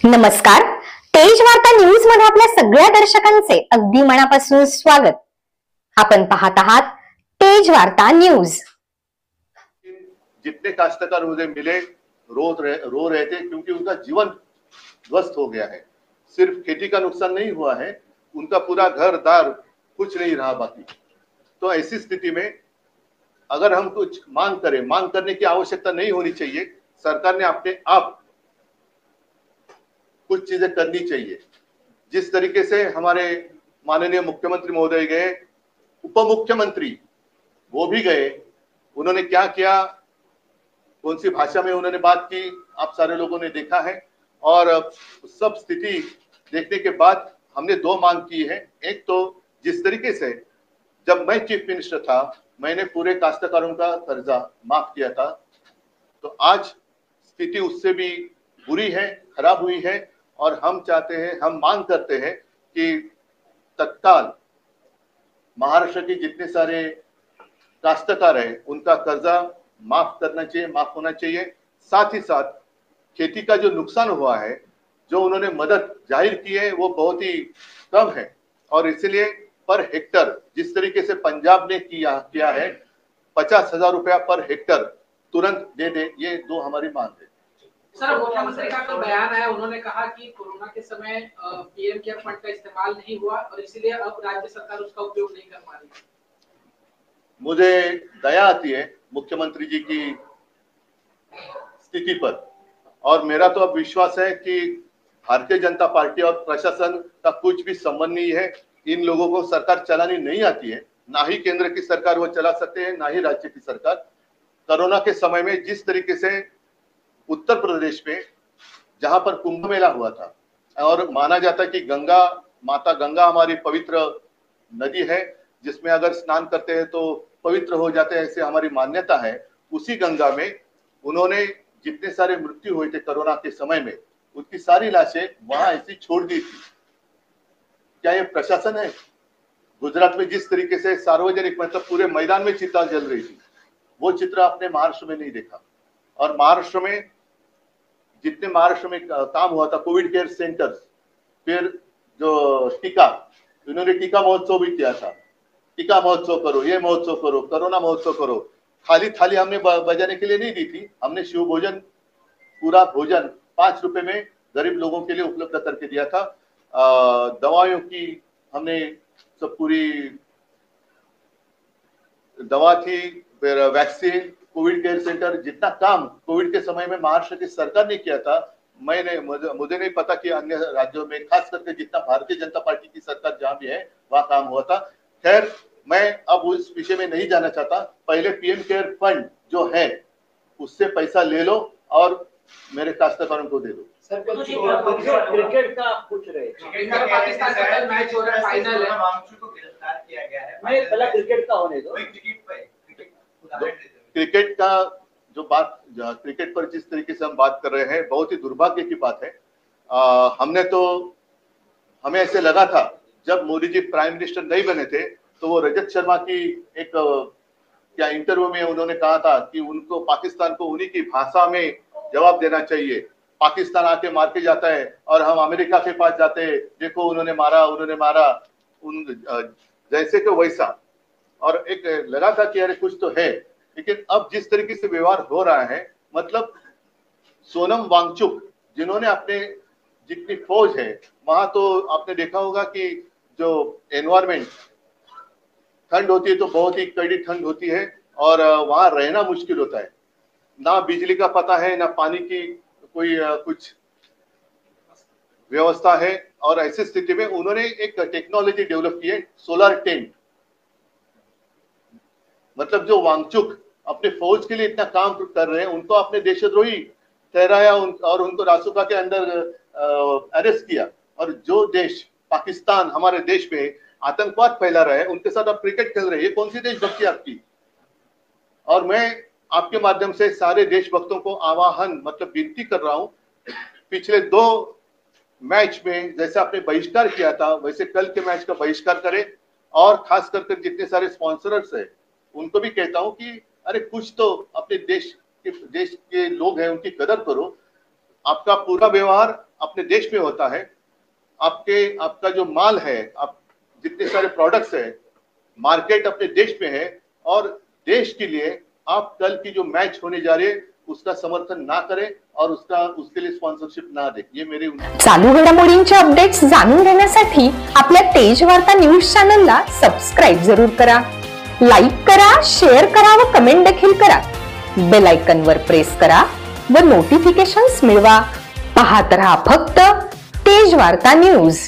नमस्कार. तेज वार्ता न्यूज मध्ये आपल्या सगळ्या दर्शकांचे अगदी मनापासून स्वागत. आपण पाहत आहात तेज वार्ता न्यूज. जितने काश्तकार मुझे मिले रो रहे थे क्योंकि उनका जीवन ध्वस्त हो गया है। सिर्फ खेती का नुकसान नहीं हुआ है, उनका पूरा घर दार कुछ नहीं रहा बाकी। तो ऐसी स्थिति में अगर हम कुछ मांग करें, मांग करने की आवश्यकता नहीं होनी चाहिए। सरकार ने अपने आप कुछ चीजें करनी चाहिए। जिस तरीके से हमारे माननीय मुख्यमंत्री महोदय गए, उप मुख्यमंत्री वो भी गए, उन्होंने क्या किया, कौन सी भाषा में उन्होंने बात की, आप सारे लोगों ने देखा है। और सब स्थिति देखने के बाद हमने दो मांग की है। एक तो जिस तरीके से जब मैं चीफ मिनिस्टर था, मैंने पूरे काश्तकारों का कर्जा माफ किया था, तो आज स्थिति उससे भी बुरी है, खराब हुई है। और हम चाहते हैं, हम मांग करते हैं कि तत्काल महाराष्ट्र के जितने सारे काश्तकार हैं उनका कर्जा माफ करना चाहिए, माफ होना चाहिए। साथ ही साथ खेती का जो नुकसान हुआ है, जो उन्होंने मदद जाहिर की है, वो बहुत ही कम है। और इसलिए पर हेक्टर जिस तरीके से पंजाब ने किया है, 50,000 रुपया पर हेक्टर तुरंत दे दे, ये दो हमारी मांग है। सर, मुख्यमंत्री का कल बयान आया, उन्होंने कहा कि कोरोना के समय पीएम केयर फंड का इस्तेमाल नहीं हुआ और इसलिए अब राज्य सरकार उसका उपयोग नहीं कर पा रही। मुझे दया आती है मुख्यमंत्री जी की स्थिति पर, और मेरा तो अब विश्वास है कि भारतीय जनता पार्टी और प्रशासन का कुछ भी संबंध नहीं है। इन लोगों को सरकार चलानी नहीं आती है, ना ही केंद्र की सरकार वो चला सकते हैं, ना ही राज्य की सरकार। कोरोना के समय में जिस तरीके से उत्तर प्रदेश में जहां पर कुंभ मेला हुआ था, और माना जाता है कि माता गंगा हमारी पवित्र नदी है, जिसमें अगर स्नान करते हैं तो पवित्र हो जाते हैं, ऐसे हमारी मान्यता है। उसी गंगा में उन्होंने जितने सारे मृत्यु हुए थे कोरोना के समय में, उनकी सारी लाशें वहां ऐसी छोड़ दी थी। क्या ये प्रशासन है? गुजरात में जिस तरीके से सार्वजनिक मतलब पूरे मैदान में चिता जल रही थी, वो चित्र आपने महाराष्ट्र में नहीं देखा। और महाराष्ट्र में जितने महाराष्ट्र में काम हुआ था, कोविड केयर सेंटर्स, फिर जो टीका, उन्होंने टीका महोत्सव भी किया था। टीका महोत्सव करो, ये महोत्सव करो, कोरोना महोत्सव करो। खाली थाली हमने बजाने के लिए नहीं दी थी, हमने शिव भोजन, पूरा भोजन 5 रुपए में गरीब लोगों के लिए उपलब्ध करके दिया था। दवाइयों की हमने सब पूरी दवा थी, फिर वैक्सीन, कोविड केयर सेंटर, जितना काम कोविड के समय में महाराष्ट्र की सरकार ने किया था, मुझे नहीं पता कि अन्य राज्यों में, खास करके जितना भारतीय जनता पार्टी की सरकार जहां भी है वहां काम हुआ था। खैर, मैं अब उस विषय में नहीं जाना चाहता। पहले पीएम केयर फंड जो है उससे पैसा ले लो और मेरे काश्तकारों को दे दो। सर, क्रिकेट का पूछ रहे हैं, पाकिस्तान का कल मैच हो रहा है, फाइनल है, वांगचू को गिरफ्तार किया गया है। मैं पहला क्रिकेट का होने दो। क्रिकेट का जो बात, क्रिकेट पर जिस तरीके से हम बात कर रहे हैं, बहुत ही दुर्भाग्य की बात है। हमें ऐसे लगा था जब मोदी जी प्राइम मिनिस्टर नहीं बने थे, तो वो रजत शर्मा की एक क्या इंटरव्यू में उन्होंने कहा था कि उनको, पाकिस्तान को उन्हीं की भाषा में जवाब देना चाहिए। पाकिस्तान आके मार के जाता है और हम अमेरिका के पास जाते हैं, देखो उन्होंने मारा, उन जैसे कि वैसा। और एक लगा था कि अरे कुछ तो है, लेकिन अब जिस तरीके से व्यवहार हो रहा है, मतलब सोनम वांगचुक जिन्होंने अपने जितनी फौज है वहां, तो आपने देखा होगा कि जो एनवायरमेंट, ठंड होती है तो बहुत ही कड़ी ठंड होती है और वहां रहना मुश्किल होता है। ना बिजली का पता है, ना पानी की कोई कुछ व्यवस्था है। और ऐसी स्थिति में उन्होंने एक टेक्नोलॉजी डेवलप की है, सोलर टेंट। मतलब जो वांगचुक अपने फौज के लिए इतना काम कर रहे हैं, उनको आपने देशद्रोही ठहराया और उनको रासुका के अंदर अरेस्ट किया। और जो देश, पाकिस्तान, हमारे देश में आतंकवाद फैला रहा है, उनके साथ आप क्रिकेट खेल रहे हैं, ये कौन सी देशभक्ति आपकी? और मैं आपके माध्यम से सारे देशभक्तों को आह्वान, मतलब विनती कर रहा हूं, पिछले 2 मैच में जैसे आपने बहिष्कार किया था, वैसे कल के मैच का बहिष्कार करें। और खास करके जितने सारे स्पॉन्सर्स है उनको भी कहता हूं कि अरे कुछ तो अपने देश के लोग हैं, उनकी कदर करो। आपका पूरा व्यवहार अपने देश में होता है, आपका जो माल है, आप जितने सारे प्रोडक्ट्स है, मार्केट अपने देश में है, और देश के लिए आप कल की जो मैच होने जा रही है उसका समर्थन ना करें और उसके लिए स्पॉन्सरशिप ना दें। ये मेरी चालू घडामोडींचे अपडेट्स जाणून घेण्यासाठी आपल्या तेज वार्ता न्यूज चॅनलला सबस्क्राईब जरूर करा, लाईक करा, शेअर करा व कमेंट देखील करा। बेल आयकॉन वर प्रेस करा व नोटिफिकेशन्स मिळवा। पाहत रहा फक्त तेज वार्ता न्यूज।